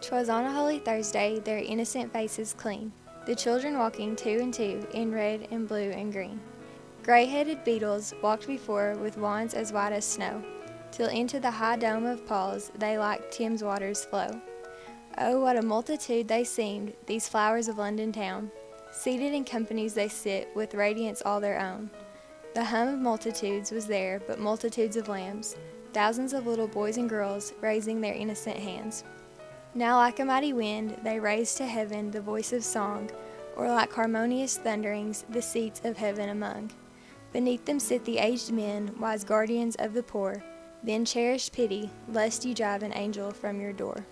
'Twas on a holy Thursday, their innocent faces clean, the children walking two and two in red and blue and green. Gray-headed beetles walked before with wands as white as snow, till into the high dome of Pauls they like Thames waters flow. Oh, what a multitude they seemed, these flowers of London town. Seated in companies they sit, with radiance all their own. The hum of multitudes was there, but multitudes of lambs, thousands of little boys and girls raising their innocent hands. Now like a mighty wind they raised to heaven the voice of song, or like harmonious thunderings the seats of heaven among. Beneath them sit the aged men, wise guardians of the poor, then cherish pity, lest you drive an angel from your door.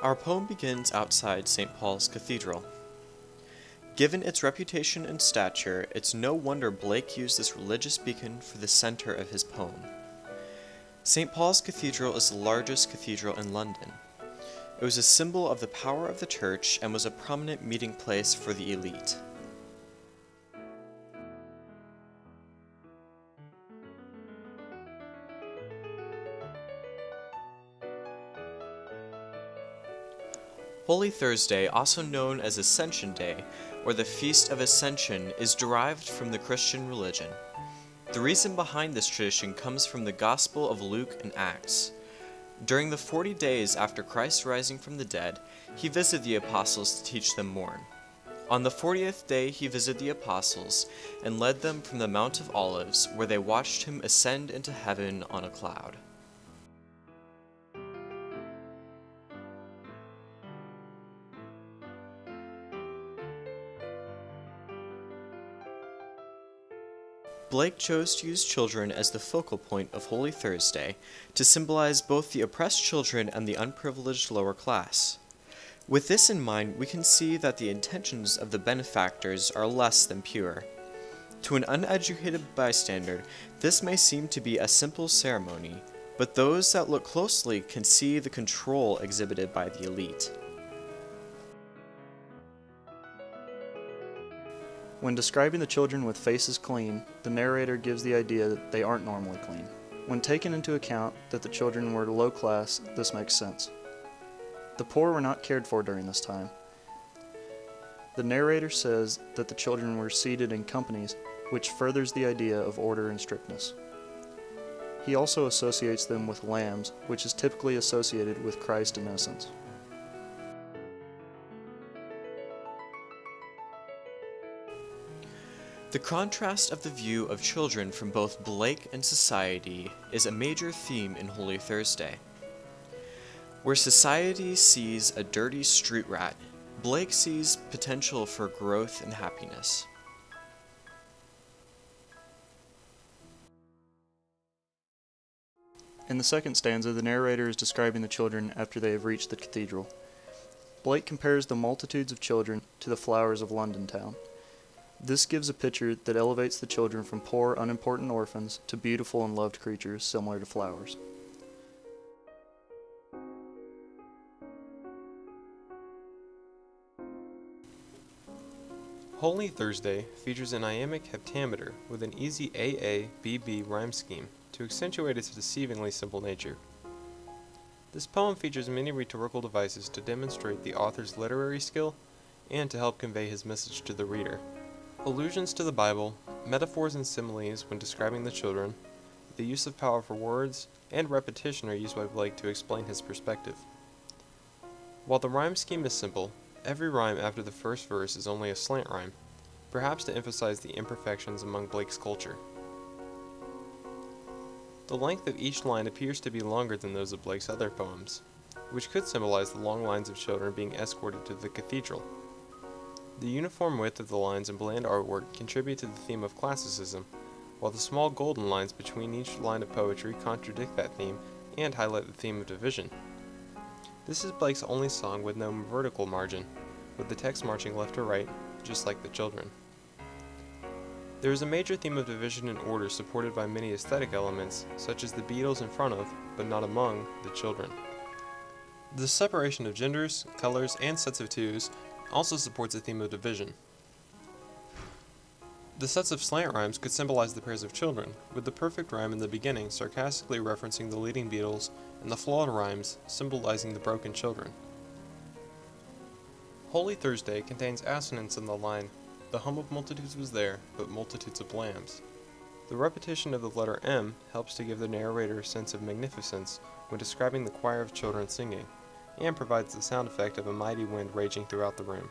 Our poem begins outside St. Pauls Cathedral. Given its reputation and stature, it's no wonder Blake used this religious beacon for the center of his poem. St. Paul's Cathedral is the largest cathedral in London. It was a symbol of the power of the church and was a prominent meeting place for the elite. Holy Thursday, also known as Ascension Day, or the Feast of Ascension, is derived from the Christian religion. The reason behind this tradition comes from the Gospel of Luke and Acts. During the 40 days after Christ's rising from the dead, he visited the apostles to teach them more. On the 40th day he visited the apostles and led them from the Mount of Olives, where they watched him ascend into heaven on a cloud. Blake chose to use children as the focal point of Holy Thursday to symbolize both the oppressed children and the unprivileged lower class. With this in mind, we can see that the intentions of the benefactors are less than pure. To an uneducated bystander, this may seem to be a simple ceremony, but those that look closely can see the control exhibited by the elite. When describing the children with faces clean, the narrator gives the idea that they aren't normally clean. When taken into account that the children were low class, this makes sense. The poor were not cared for during this time. The narrator says that the children were seated in companies, which furthers the idea of order and strictness. He also associates them with lambs, which is typically associated with Christ and innocence. The contrast of the view of children from both Blake and society is a major theme in Holy Thursday. Where society sees a dirty street rat, Blake sees potential for growth and happiness. In the second stanza, the narrator is describing the children after they have reached the cathedral. Blake compares the multitudes of children to the flowers of London town. This gives a picture that elevates the children from poor, unimportant orphans to beautiful and loved creatures similar to flowers. Holy Thursday features an iambic heptameter with an easy AA-BB rhyme scheme to accentuate its deceivingly simple nature. This poem features many rhetorical devices to demonstrate the author's literary skill and to help convey his message to the reader. Allusions to the Bible, metaphors and similes when describing the children, the use of powerful words, and repetition are used by Blake to explain his perspective. While the rhyme scheme is simple, every rhyme after the first verse is only a slant rhyme, perhaps to emphasize the imperfections among Blake's culture. The length of each line appears to be longer than those of Blake's other poems, which could symbolize the long lines of children being escorted to the cathedral. The uniform width of the lines and bland artwork contribute to the theme of classicism, while the small golden lines between each line of poetry contradict that theme and highlight the theme of division. This is Blake's only song with no vertical margin, with the text marching left to right, just like the children. There is a major theme of division and order supported by many aesthetic elements, such as the beetles in front of, but not among, the children. The separation of genders, colors, and sets of twos also supports a theme of division. The sets of slant rhymes could symbolize the pairs of children, with the perfect rhyme in the beginning sarcastically referencing the leading Beatles, and the flawed rhymes symbolizing the broken children. Holy Thursday contains assonance in the line, "The hum of multitudes was there, but multitudes of lambs." The repetition of the letter M helps to give the narrator a sense of magnificence when describing the choir of children singing, and provides the sound effect of a mighty wind raging throughout the room.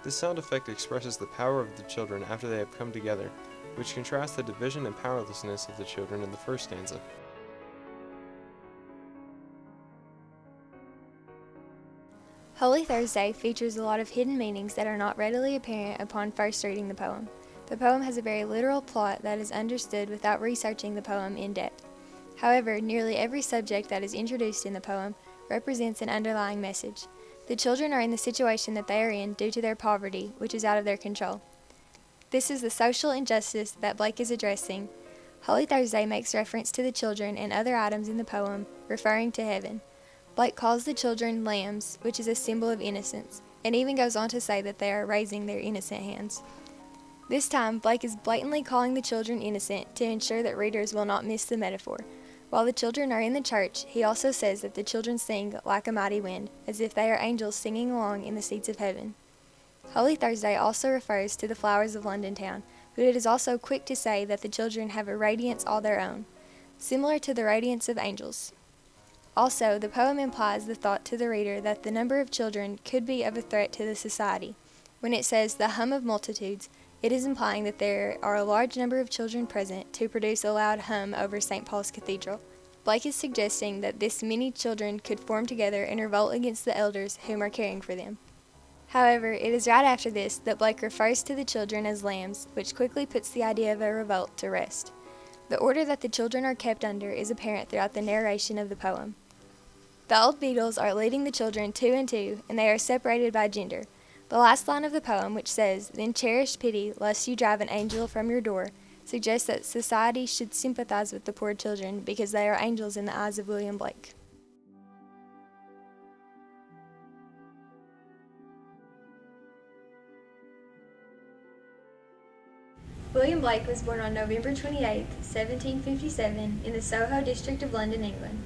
This sound effect expresses the power of the children after they have come together, which contrasts the division and powerlessness of the children in the first stanza. Holy Thursday features a lot of hidden meanings that are not readily apparent upon first reading the poem. The poem has a very literal plot that is understood without researching the poem in depth. However, nearly every subject that is introduced in the poem represents an underlying message. The children are in the situation that they are in due to their poverty, which is out of their control. This is the social injustice that Blake is addressing. Holy Thursday makes reference to the children and other items in the poem, referring to heaven. Blake calls the children lambs, which is a symbol of innocence, and even goes on to say that they are raising their innocent hands. This time, Blake is blatantly calling the children innocent to ensure that readers will not miss the metaphor. While the children are in the church, he also says that the children sing like a mighty wind, as if they are angels singing along in the seats of heaven. Holy Thursday also refers to the flowers of London town, but it is also quick to say that the children have a radiance all their own, similar to the radiance of angels. Also, the poem implies the thought to the reader that the number of children could be of a threat to the society. When it says the hum of multitudes, it is implying that there are a large number of children present to produce a loud hum over St. Pauls Cathedral. Blake is suggesting that this many children could form together and revolt against the elders whom are caring for them. However, it is right after this that Blake refers to the children as lambs, which quickly puts the idea of a revolt to rest. The order that the children are kept under is apparent throughout the narration of the poem. The old Beatles are leading the children two and two, and they are separated by gender. The last line of the poem, which says, "Then cherish pity, lest you drive an angel from your door," suggests that society should sympathize with the poor children because they are angels in the eyes of William Blake. William Blake was born on November 28, 1757, in the Soho district of London, England.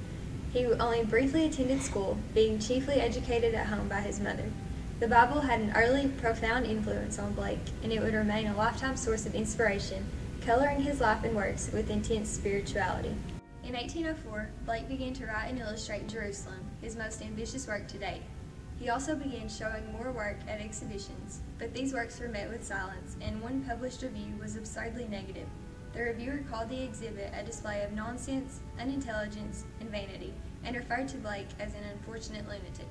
He only briefly attended school, being chiefly educated at home by his mother. The Bible had an early, profound influence on Blake, and it would remain a lifetime source of inspiration, coloring his life and works with intense spirituality. In 1804, Blake began to write and illustrate Jerusalem, his most ambitious work to date. He also began showing more work at exhibitions, but these works were met with silence, and one published review was absurdly negative. The reviewer called the exhibit a display of nonsense, unintelligence, and vanity, and referred to Blake as an unfortunate lunatic.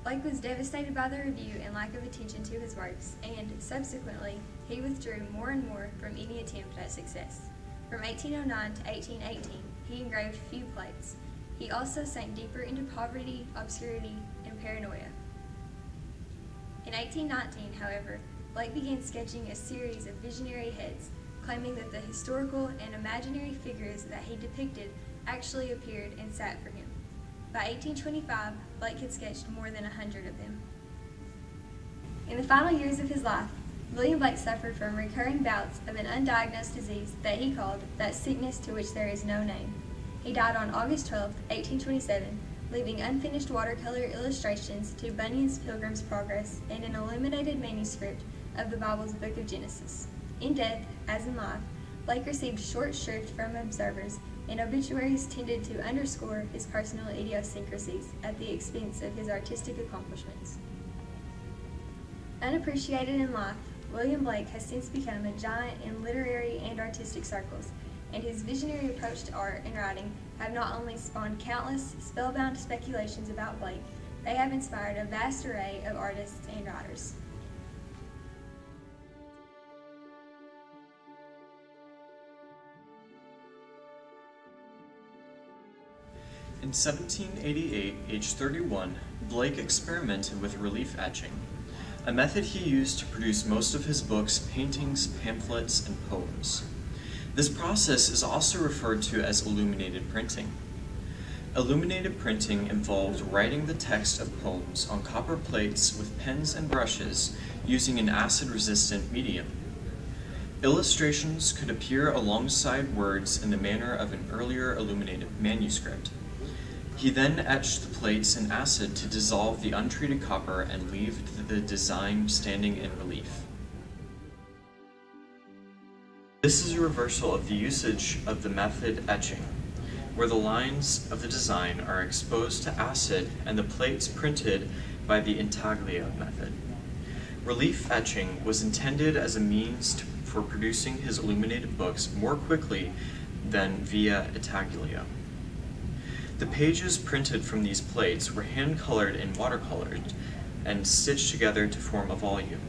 Blake was devastated by the review and lack of attention to his works, and, subsequently, he withdrew more and more from any attempt at success. From 1809 to 1818, he engraved few plates. He also sank deeper into poverty, obscurity, and paranoia. In 1819, however, Blake began sketching a series of visionary heads, claiming that the historical and imaginary figures that he depicted actually appeared and sat for him. By 1825, Blake had sketched more than 100 of them. In the final years of his life, William Blake suffered from recurring bouts of an undiagnosed disease that he called that sickness to which there is no name. He died on August 12, 1827, leaving unfinished watercolor illustrations to Bunyan's Pilgrim's Progress and an illuminated manuscript of the Bible's Book of Genesis. In death, as in life, Blake received short shrift from observers, and obituaries tended to underscore his personal idiosyncrasies at the expense of his artistic accomplishments. Unappreciated in life, William Blake has since become a giant in literary and artistic circles, and his visionary approach to art and writing have not only spawned countless spellbound speculations about Blake, they have inspired a vast array of artists and writers. In 1788, aged 31, Blake experimented with relief etching, a method he used to produce most of his books, paintings, pamphlets, and poems. This process is also referred to as illuminated printing. Illuminated printing involved writing the text of poems on copper plates with pens and brushes using an acid-resistant medium. Illustrations could appear alongside words in the manner of an earlier illuminated manuscript. He then etched the plates in acid to dissolve the untreated copper and leave the design standing in relief. This is a reversal of the usage of the method etching, where the lines of the design are exposed to acid and the plates printed by the intaglio method. Relief etching was intended as a means for producing his illuminated books more quickly than via intaglio. The pages printed from these plates were hand-colored and watercolored and stitched together to form a volume.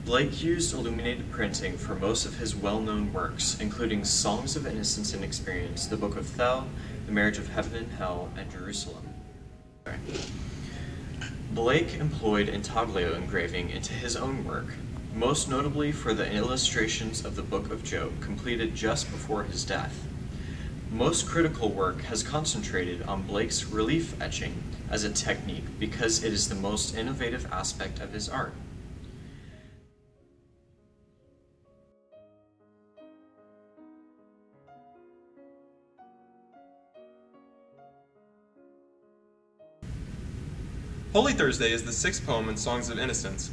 Blake used illuminated printing for most of his well-known works, including Songs of Innocence and Experience, The Book of Thel, The Marriage of Heaven and Hell, and Jerusalem. Blake employed intaglio engraving into his own work, most notably for the illustrations of the Book of Job, completed just before his death. Most critical work has concentrated on Blake's relief etching as a technique because it is the most innovative aspect of his art. Holy Thursday is the sixth poem in Songs of Innocence.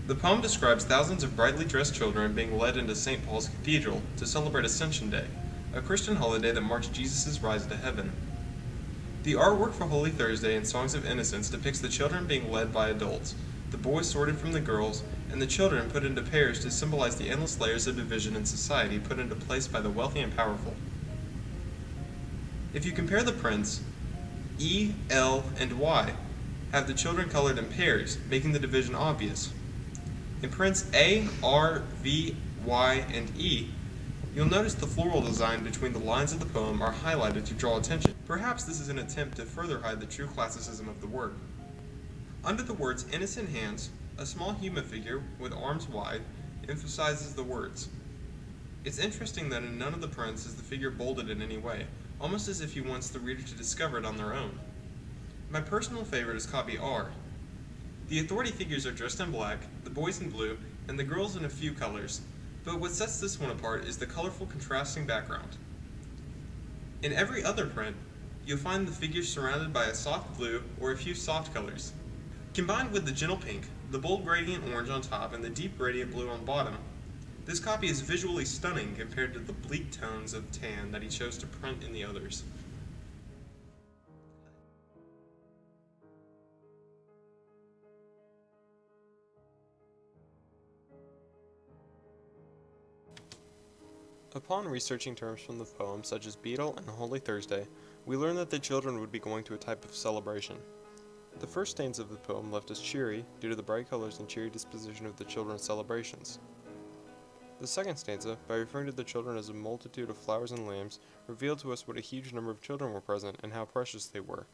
The poem describes thousands of brightly dressed children being led into St. Paul's Cathedral to celebrate Ascension Day, a Christian holiday that marks Jesus' rise to heaven. The artwork for Holy Thursday in Songs of Innocence depicts the children being led by adults, the boys sorted from the girls, and the children put into pairs to symbolize the endless layers of division in society put into place by the wealthy and powerful. If you compare the prints, E, L, and Y have the children colored in pairs, making the division obvious. In prints A, R, V, Y, and E, you'll notice the floral design between the lines of the poem are highlighted to draw attention. Perhaps this is an attempt to further hide the true classicism of the work. Under the words innocent hands, a small human figure with arms wide emphasizes the words. It's interesting that in none of the prints is the figure bolded in any way, almost as if he wants the reader to discover it on their own. My personal favorite is copy R. The authority figures are dressed in black, the boys in blue, and the girls in a few colors, but what sets this one apart is the colorful contrasting background. In every other print, you'll find the figures surrounded by a soft blue or a few soft colors. Combined with the gentle pink, the bold gradient orange on top, and the deep gradient blue on bottom, this copy is visually stunning compared to the bleak tones of tan that he chose to print in the others. Upon researching terms from the poem, such as Beetle and Holy Thursday, we learn that the children would be going to a type of celebration. The first stanza of the poem left us cheery due to the bright colors and cheery disposition of the children's celebrations. The second stanza, by referring to the children as a multitude of flowers and lambs, revealed to us what a huge number of children were present and how precious they were.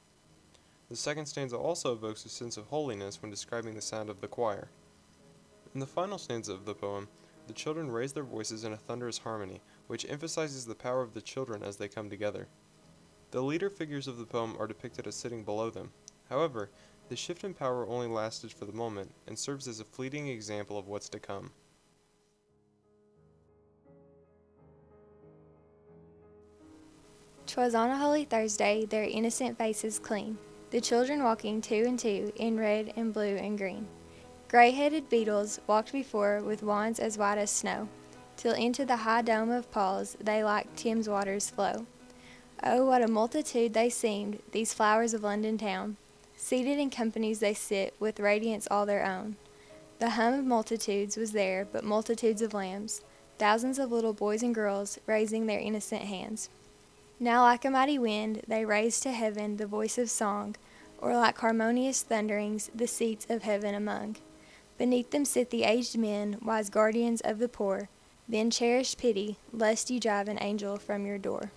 The second stanza also evokes a sense of holiness when describing the sound of the choir. In the final stanza of the poem, the children raise their voices in a thunderous harmony, which emphasizes the power of the children as they come together. The leader figures of the poem are depicted as sitting below them. However, the shift in power only lasted for the moment, and serves as a fleeting example of what's to come. 'Twas on a holy Thursday, their innocent faces clean, the children walking two and two, in red and blue and green. Gray-headed beetles walked before with wands as white as snow, till into the high dome of Pauls they like Thames waters flow. Oh, what a multitude they seemed, these flowers of London town. Seated in companies they sit, with radiance all their own. The hum of multitudes was there, but multitudes of lambs, thousands of little boys and girls, raising their innocent hands. Now like a mighty wind they raised to heaven the voice of song, or like harmonious thunderings the seats of heaven among. Beneath them sit the aged men, wise guardians of the poor. Then cherish pity, lest you drive an angel from your door.